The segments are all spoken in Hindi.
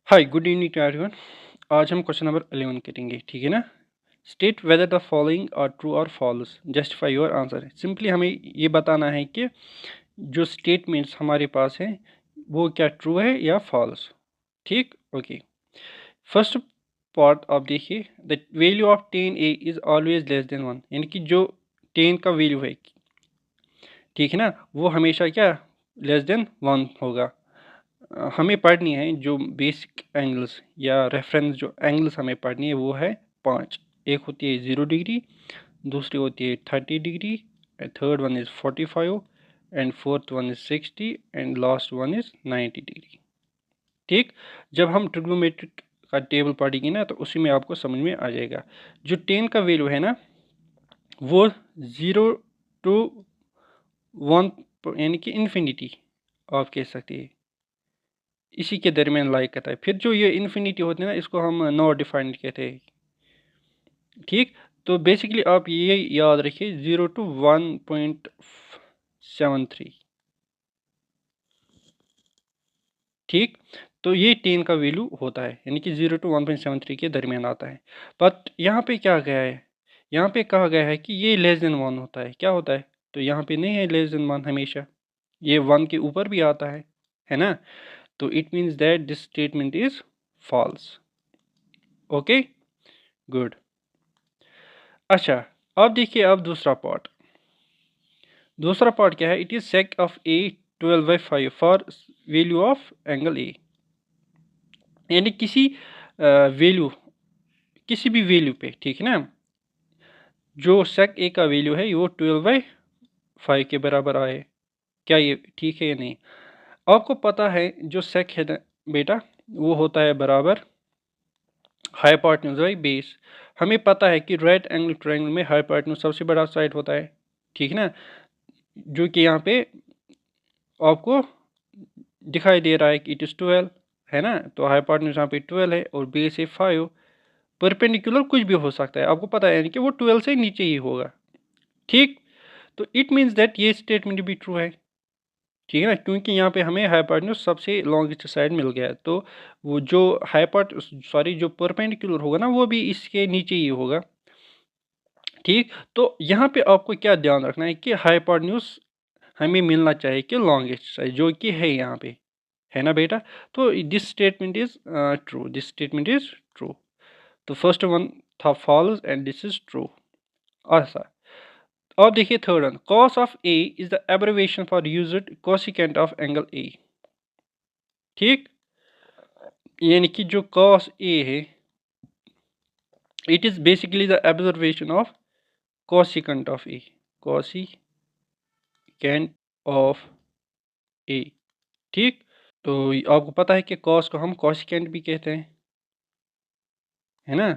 Hi good evening to everyone. आज हम क्वेश्चन नंबर 11 करेंगे, ठीक है ना। State whether the following are true और false, justify your answer. Simply हमें ये बताना है कि जो स्टेटमेंट्स हमारे पास हैं वो क्या ट्रू है या फॉल्स। ठीक, ओके। फर्स्ट पार्ट आप देखिए, the value of 10a is always less than 1, यानी कि जो 10 का वैल्यू है, ठीक है ना, वो हमेशा क्या लेस देन 1 होगा। हमें पढ़नी है जो बेसिक एंगल्स या रेफरेंस जो एंगल्स हमें पढ़नी है वो है 5। एक होती है 0 डिग्री, दूसरी होती है 30 degree, third one is 45 and fourth one is 60 and last one is 90 degree. ठीक, जब हम ट्रिग्नोमेट्रिक का टेबल पढ़ेंगे ना तो उसी में आपको समझ में आ जाएगा। जो 10 का वैल्यू है ना वो 0 to 1 यानी कि इन्फिनिटी आप कह सकते हैं, इसी के दरमियान लाइक करता है। फिर जो ये इन्फिनिटी होती है ना इसको हम नॉट डिफाइंड कहते हैं। ठीक, तो बेसिकली आप ये याद रखिए 0 to 1.73। ठीक, तो ये 10 का वैल्यू होता है, यानी कि 0 to 1.73 के दरमियान आता है। बट यहाँ पे क्या गया है, यहाँ पे कहा गया है कि ये लेस देन 1 होता है। क्या होता है, तो यहाँ पे नहीं है लेस देन 1, हमेशा ये 1 के ऊपर भी आता है ना। तो it means that this statement is false. Okay, good. अच्छा, अब देखिए, अब दूसरा पार्ट क्या है, it is sec of A 12/5 for value of angle A. यानी किसी वैल्यू, किसी भी वैल्यू पे, ठीक है ना, जो सेक ए का वैल्यू है वो 12/5 के बराबर आए। क्या ये ठीक है या नहीं। आपको पता है जो सेक है ना बेटा, वो होता है बराबर हाइपोटेन्यूज बाई बेस। हमें पता है कि राइट एंगल ट्रायंगल में हाइपोटेन्यूज सबसे बड़ा साइड होता है, ठीक है ना, जो कि यहाँ पे आपको दिखाई दे रहा है कि इट इज़ 12, है ना। तो हाइपोटेन्यूज यहाँ पे 12 है और बेस है 5। परपेंडिकुलर कुछ भी हो सकता है, आपको पता है, यानी कि वो 12 से नीचे ही होगा। ठीक, तो इट मीन्स दैट ये स्टेटमेंट भी ट्रू है, ठीक है ना, क्योंकि यहाँ पे हमें हाइपोटेन्यूज सबसे लॉन्गेस्ट साइड मिल गया है। तो वो जो जो परपेंडिकुलर होगा ना वो भी इसके नीचे ही होगा। ठीक, तो यहाँ पे आपको क्या ध्यान रखना है कि हाइपोटेन्यूज हमें मिलना चाहिए कि लॉन्गेस्ट साइड, जो कि है यहाँ पे, है ना बेटा। तो this statement is true, this statement is true. तो फर्स्ट वन था false and this is true. अच्छा, अब देखिए third one, cos of A is the abbreviation for used cosecant of angle A. ठीक, यानी कि जो cos ए है it is basically the observation of cosecant of A, cosecant of A. ठीक, तो आपको पता है कि cos को हम कोसिकेंट भी कहते हैं, है ना।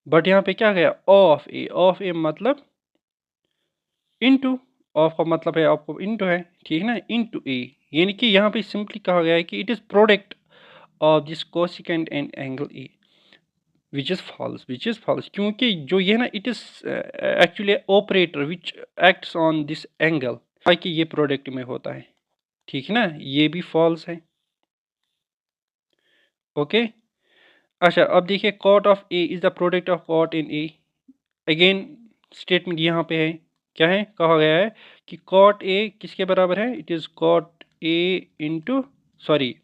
बट यहाँ पे क्या गया, ऑफ ए मतलब इनटू, ऑफ का मतलब है आपको इनटू है, ठीक है ना, इनटू ए। यानी कि यहाँ पे सिंपली कहा गया है कि it is product of this cosecant and angle A, which is false क्योंकि जो ये ना it is actually operator which acts on this angle, ताकि ये प्रोडक्ट में होता है, ठीक है ना, ये भी फॉल्स है। ओके, अच्छा, अब देखिए cot of A is the product of cot in A. Again statement यहाँ पे है, क्या है, कहा गया है कि कॉट ए किसके बराबर है, it is cot A into sorry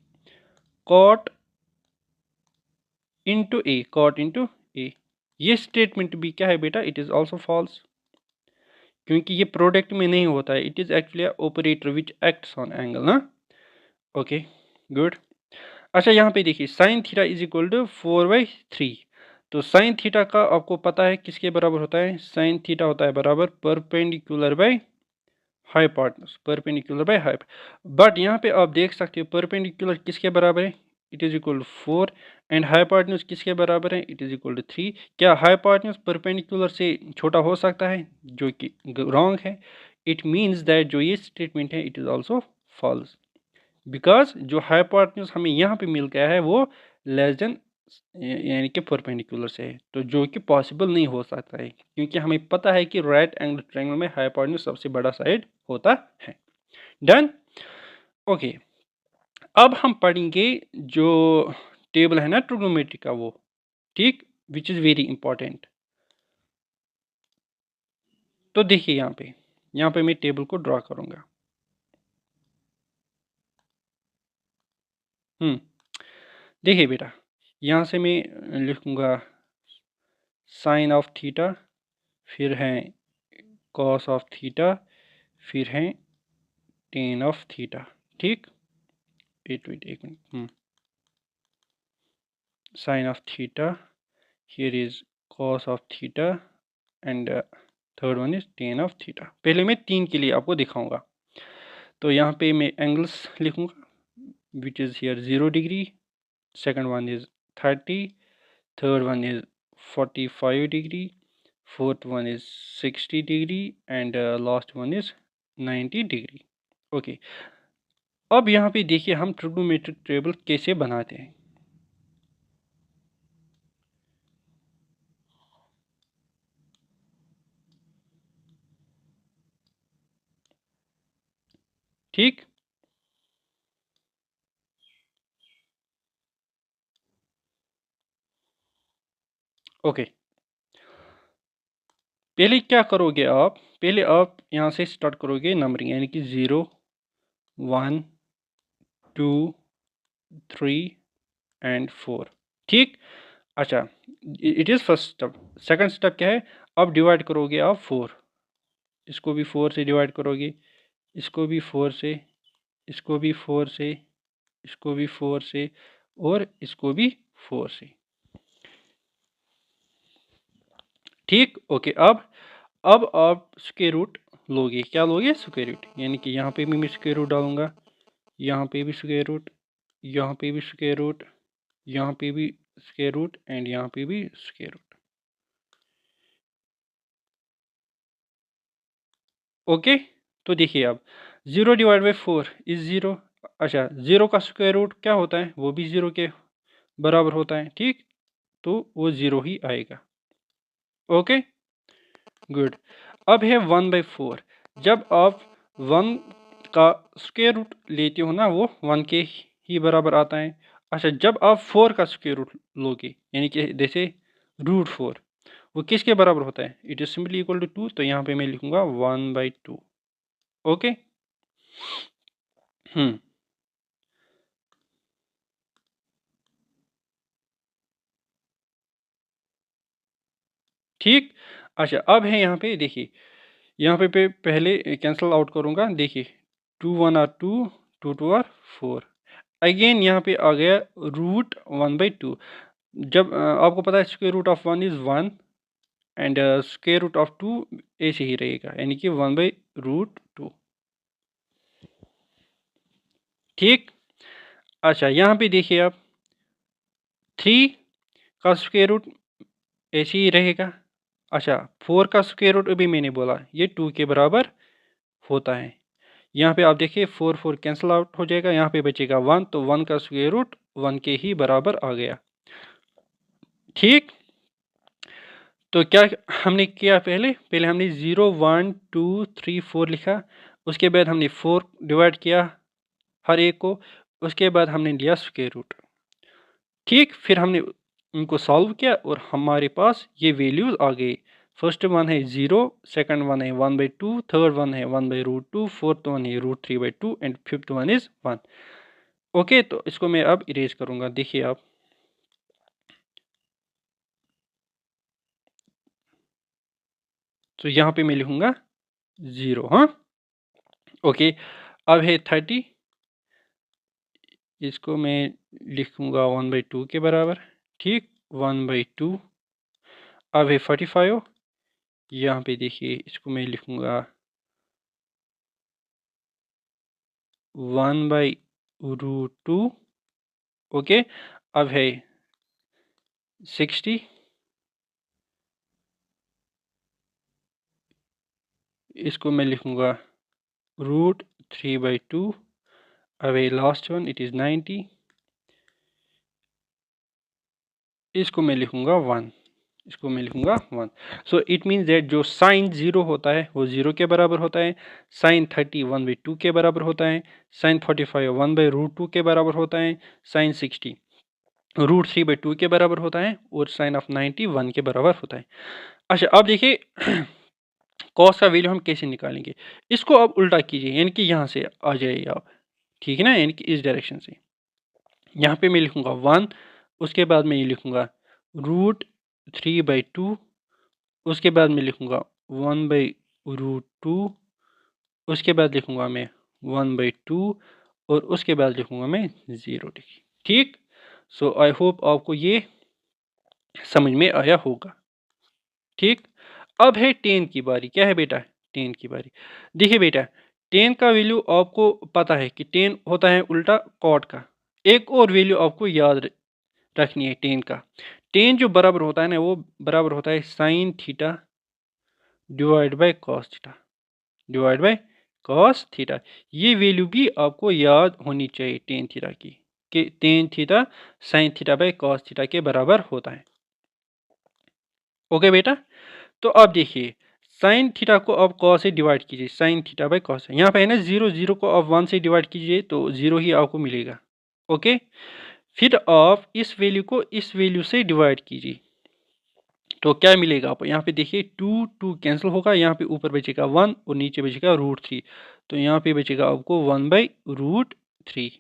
cot into A, cot into A. ये स्टेटमेंट भी क्या है बेटा, इट इज ऑल्सो फॉल्स, क्योंकि ये प्रोडक्ट में नहीं होता है, it is actually operator which acts on angle ना। Okay, good. अच्छा, यहाँ पे देखिए sine theta is equal to 4/3। तो साइन थीटा का आपको पता है किसके बराबर होता है, साइन थीटा होता है बराबर perpendicular by hypotenuse, perpendicular by hype. But यहाँ पे आप देख सकते हो परपेंडिकुलर किसके बराबर है, it is equal to 4 and hypotenuse किसके बराबर है, इट इज इक्वल टू 3। क्या हाइपोटेन्यूज परपेंडिकुलर से छोटा हो सकता है, जो कि रॉन्ग है। इट मीन्स दैट जो ये स्टेटमेंट है it is also false, because जो हाइपोटेन्यूज हमें यहाँ पे मिल गया है वो लेस देन यानी कि परपेंडिकुलर से है, तो जो कि पॉसिबल नहीं हो सकता है, क्योंकि हमें पता है कि राइट एंगल ट्रायंगल में हाइपोटेन्यूज सबसे बड़ा साइड होता है। डन। ओके, अब हम पढ़ेंगे जो टेबल है ना ट्रिग्नोमेट्री का, वो ठीक, विच इज़ वेरी इंपॉर्टेंट। तो देखिए यहाँ पे मैं टेबल को ड्रॉ करूँगा। देखिए बेटा, यहाँ से मैं लिखूँगा साइन ऑफ थीटा, फिर है कॉस ऑफ थीटा, फिर है टेन ऑफ थीटा। ठीक, एक minute, sine of theta, here is cos of theta, and third one is tan of theta. पहले मैं तीन के लिए आपको दिखाऊंगा। तो यहाँ पे मैं एंगल्स लिखूंगा, which is here 0 degree, second one is 30, third one is 45 degree, fourth one is 60 degree, and last one is 90 degree. Okay, अब यहाँ पे देखिए हम ट्रिग्नोमेट्रिक टेबल कैसे बनाते हैं। ठीक, ओके, पहले क्या करोगे आप, पहले आप यहाँ से स्टार्ट करोगे नंबरिंग, यानी कि 0 1 2 3 एंड 4। ठीक, अच्छा, it is first step. Second step क्या है, अब डिवाइड करोगे आप 4, इसको भी 4 से डिवाइड करोगे, इसको भी 4 से, इसको भी 4 से, इसको भी 4 से, और इसको भी 4 से। ठीक, ओके, अब आप स्क्वायर रूट लोगे, क्या लोगे, स्क्वायर रूट, यानी कि यहाँ पे भी मैं स्क्वायर रूट डालूंगा, यहाँ पे भी स्क्वायर रूट, यहाँ पे भी स्क्वायर रूट, यहाँ पे भी स्क्वायर रूट, एंड यहाँ पे भी स्क्वायर रूट। ओके, तो देखिए अब 0 डिवाइड बाई 4 इज 0। अच्छा, 0 का स्क्वायर रूट क्या होता है, वो भी 0 के बराबर होता है। ठीक, तो वो 0 ही आएगा। Okay, good. अब है 1/4, जब आप 1 का स्क्वायर रूट लेते हो ना, वो 1 के ही बराबर आता है। अच्छा, जब आप 4 का स्क्वायर रूट लोगे, यानी कि जैसे √4, वो किसके बराबर होता है, it is simply equal to 2, तो यहाँ पे मैं लिखूंगा 1/2। ओके, हम्म, ठीक। अच्छा, अब है यहाँ पे देखिए, यहाँ पे पहले कैंसिल आउट करूँगा। देखिए 2 1 आर 2, 2 2 आर 4, अगेन यहाँ पे आ गया √1/2। जब आपको पता है square root of 1 is 1, and square root of 2 ऐसे ही रहेगा, यानी कि 1/√2। ठीक, अच्छा, यहाँ पे देखिए आप 3 का स्क्वायर रूट ऐसे ही रहेगा। अच्छा, 4 का स्क्वायर रूट अभी मैंने बोला ये 2 के बराबर होता है। यहाँ पे आप देखिए 4 4 कैंसिल आउट हो जाएगा, यहाँ पे बचेगा 1, तो 1 का स्क्वायर रूट 1 के ही बराबर आ गया। ठीक, तो क्या हमने किया, पहले पहले हमने 0 1 2 3 4 लिखा, उसके बाद हमने 4 डिवाइड किया हर एक को, उसके बाद हमने लिया स्क्वायर रूट। ठीक, फिर हमने इनको सॉल्व किया और हमारे पास ये वैल्यूज आ गई। फर्स्ट वन है 0, सेकंड वन है 1/2, थर्ड वन है 1/√2, फोर्थ वन है √3/2, and fifth one is 1। Okay, तो इसको मैं अब इरेज करूंगा। देखिए आप, तो यहाँ पे मैं लिखूंगा 0। हाँ, ओके, अब है 30, इसको मैं लिखूंगा 1/2 के बराबर। ठीक, 1/2। अब है 45, यहाँ पे देखिए इसको मैं लिखूंगा 1/√2। ओके, अब है 60, इसको मैं लिखूंगा √3/2। अब है लास्ट वन, इट इज़ 90, इसको मैं लिखूंगा 1। इसको मैं लिखूंगा 1। सो इट मीन्स दैट जो साइन 0 होता है वो 0 के बराबर होता है, साइन 30 1/2 के बराबर होता है, साइन 45 1/√2 के बराबर होता है, साइन 60 √3/2 के बराबर होता है और साइन ऑफ 90 1 के बराबर होता है। अच्छा अब देखिए कॉस का वैल्यू हम कैसे निकालेंगे, इसको अब उल्टा कीजिए, यानी कि यहाँ से आ जाइए आप, ठीक है ना, यानी कि इस डायरेक्शन से। यहाँ पे मैं लिखूंगा 1, उसके बाद मैं ये लिखूंगा √3/2, उसके बाद मैं लिखूंगा 1/√2, उसके बाद लिखूंगा मैं 1/2 और उसके बाद लिखूंगा मैं 0 डिग्री। ठीक। सो आई होप आपको ये समझ में आया होगा। ठीक। अब है टेन की बारी। क्या है बेटा, टेन की बारी। देखिए बेटा, टेन का वैल्यू आपको पता है कि टेन होता है उल्टा कॉट का। एक और वैल्यू आपको याद रखनी है टेन का। टेन जो बराबर होता है ना, वो बराबर होता है sine theta divide by cos theta, divide by cos theta. ये वैल्यू भी आपको याद होनी चाहिए टेन थीटा की, कि tan theta sine theta by cos theta के बराबर होता है। ओके बेटा। तो अब देखिए साइन थीटा को आप कॉस से डिवाइड कीजिए, साइन थीटा बाय कॉस। यहाँ पे है ना 0, 0 को आप 1 से डिवाइड कीजिए तो 0 ही आपको मिलेगा। ओके। फिर आप इस वैल्यू को इस वैल्यू से डिवाइड कीजिए तो क्या मिलेगा आपको। यहाँ पे देखिए 2 2 कैंसिल होगा, यहाँ पे ऊपर बचेगा 1 और नीचे बचेगा √3। तो यहाँ पे बचेगा आपको 1/√3।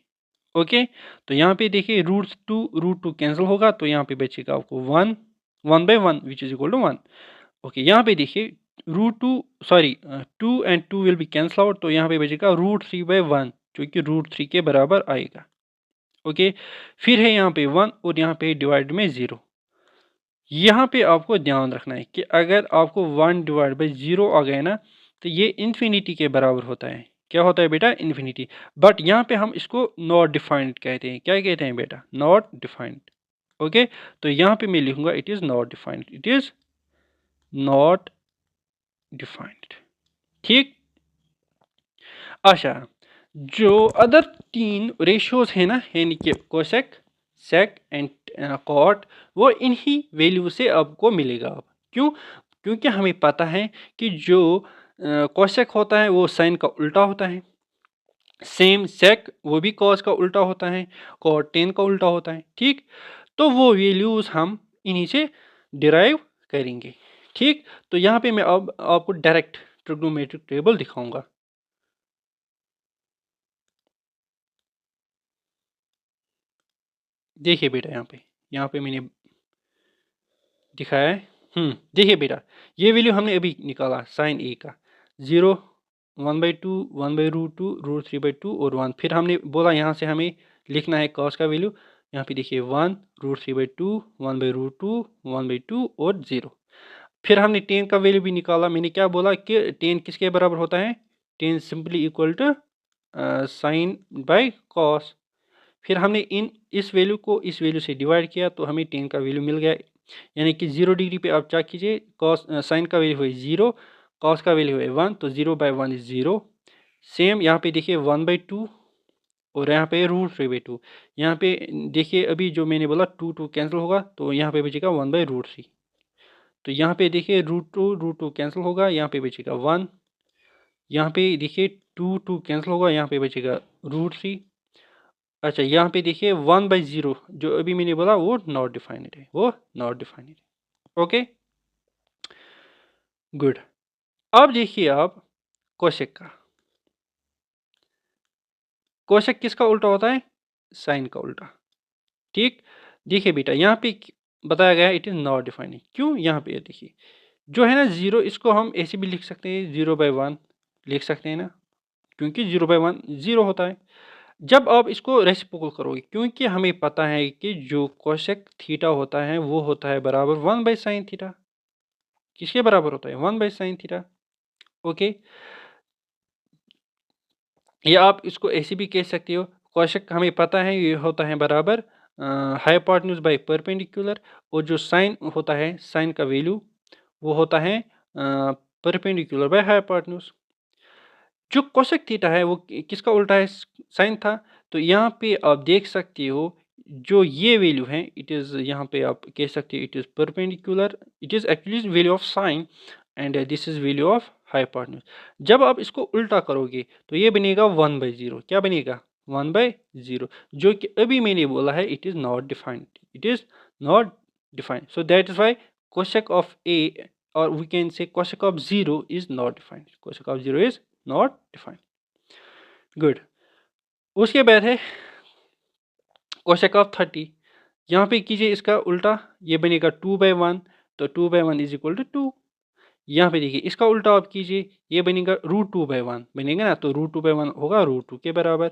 ओके। तो यहाँ पे देखिए √2 कैंसिल होगा तो यहाँ पे बचेगा आपको 1, 1/1 which is equal to 1। Okay. यहाँ पे देखिए √2 sorry 2 and 2 will be cancel out, तो यहाँ पे बचेगा √3/1 जो कि √3 के बराबर आएगा। ओके। फिर है यहाँ पे 1 और यहाँ पे डिवाइड में 0। यहाँ पे आपको ध्यान रखना है कि अगर आपको 1/0 आ गया ना तो ये इन्फिनिटी के बराबर होता है। क्या होता है बेटा, इन्फिनिटी। बट यहाँ पे हम इसको नॉट डिफाइंड कहते हैं। क्या कहते हैं बेटा, नॉट डिफाइंड। ओके। तो यहाँ पे मैं लिखूंगा it is not defined, it is not defined. ठीक। अच्छा, जो अदर 3 रेशियोज है ना, यानी कि कोसेक, सेक एंड कॉट, वो इन्हीं वैल्यू से आपको मिलेगा। अब क्यों, क्योंकि हमें पता है कि जो कोसेक होता है वो साइन का उल्टा होता है, सेम सेक वो भी कॉस का उल्टा होता है, कॉट टेन का उल्टा होता है। ठीक। तो वो वैल्यूज हम इन्हीं से डिराइव करेंगे। ठीक। तो यहाँ पे मैं अब आपको डायरेक्ट ट्रिग्नोमेट्रिक टेबल दिखाऊंगा। देखिए बेटा, यहाँ पे मैंने दिखाया है। देखिए बेटा, ये वैल्यू हमने अभी निकाला साइन ए का 0, 1/2, 1/√2, √3/2 और 1। फिर हमने बोला यहाँ से हमें लिखना है कॉस का वैल्यू। यहाँ पे देखिए 1, √3/2, 1/√2, 1/2 और 0। फिर हमने टेन का वैल्यू भी निकाला। मैंने क्या बोला कि टेन किसके बराबर होता है, tan simply equal to sine by cos. फिर हमने इस वैल्यू को इस वैल्यू से डिवाइड किया तो हमें टेन का वैल्यू मिल गया, यानी कि 0 डिग्री पे आप चेक कीजिए, कॉस साइन का वैल्यू है 0, कॉस का वैल्यू है 1, तो 0/1 इज 0। सेम यहाँ पे देखिए 1/2 और यहाँ पे √3/2। यहाँ पे देखिए अभी जो मैंने बोला 2 2 कैंसिल होगा तो यहाँ पे बचेगा 1/√3। तो यहाँ पे देखिए √2 कैंसिल होगा, यहाँ पे बचेगा 1। यहाँ पे देखिए 2 2 कैंसिल होगा, यहाँ पे बचेगा √3। अच्छा, यहाँ पे देखिए 1/0 जो अभी मैंने बोला वो नॉट डिफाइनेड है, वो नॉट डिफाइनेड है। Okay, good. अब देखिए आप कोशेक का। कोशेक किसका उल्टा होता है, साइन का उल्टा। ठीक। देखिए बेटा, यहाँ पे बताया गया है इट इज नॉट डिफाइनेड। क्यों, यहाँ पे देखिए जो है ना 0, इसको हम ऐसे भी लिख सकते हैं 0/1 लिख सकते हैं ना, क्योंकि 0/1 0 होता है। जब आप इसको रेसिप्रोकल करोगे, क्योंकि हमें पता है कि जो कोसेक थीटा होता है वो होता है बराबर 1/sin थीटा। किसके बराबर होता है, 1/sin थीटा। ओके। या आप इसको ऐसे भी कह सकते हो, कोसेक हमें पता है ये होता है बराबर हाइपोटेन्यूज बाय परपेंडिकुलर, और जो साइन होता है, साइन का वैल्यू वो होता है परपेंडिकुलर बाय हाइपोटेन्यूज। जो कोसेक थीटा है वो किसका उल्टा है, साइन था। तो यहाँ पे आप देख सकते हो जो ये वैल्यू है इट इज़, यहाँ पे आप कह सकते हैं it is perpendicular, it is actually value of sine and this is value of hypotenuse. जब आप इसको उल्टा करोगे तो ये बनेगा 1/0। क्या बनेगा? 1/0, जो कि अभी मैंने बोला है it is not defined, it is not defined. So that is why cosec of a, or we can say cosec of 0 is not defined, cosec of 0 is not defined। Good. उसके बाद है cosec of 30। यहाँ पे कीजिए इसका उल्टा, ये बनेगा 2/1, तो 2/1 इज इक्वल टू 2। यहाँ पे देखिए इसका उल्टा आप कीजिए, ये बनेगा √2/1 बनेगा ना, तो √2/1 होगा √2 के बराबर।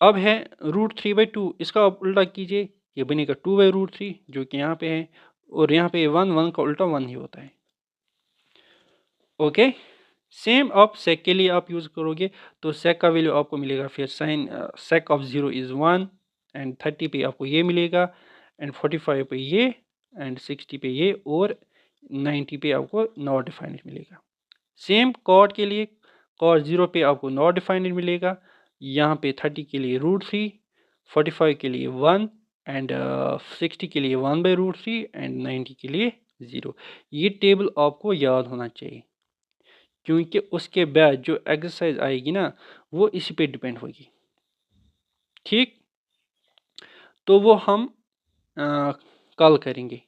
अब है √3/2, इसका आप उल्टा कीजिए, ये बनेगा 2/√3 जो कि यहाँ पे है, और यहाँ पे 1 का उल्टा 1 ही होता है। ओके, सेम आप सेक के लिए आप यूज़ करोगे, तो सेक का वैल्यू आपको मिलेगा फिर sine sec of 0 is 1, and 30 पे आपको ये मिलेगा, एंड 45 पे ये, एंड 60 पे ये, और 90 पे आपको नॉट डिफाइंड मिलेगा। सेम कॉट के लिए, कॉट 0 पे आपको नॉट डिफाइंड मिलेगा, यहाँ पे 30 के लिए √3, 45 के लिए 1, एंड 60 के लिए 1/√3, एंड 90 के लिए 0। ये टेबल आपको याद होना चाहिए, क्योंकि उसके बाद जो एक्सरसाइज आएगी ना वो इसी पे डिपेंड होगी। ठीक, तो वो हम कल करेंगे।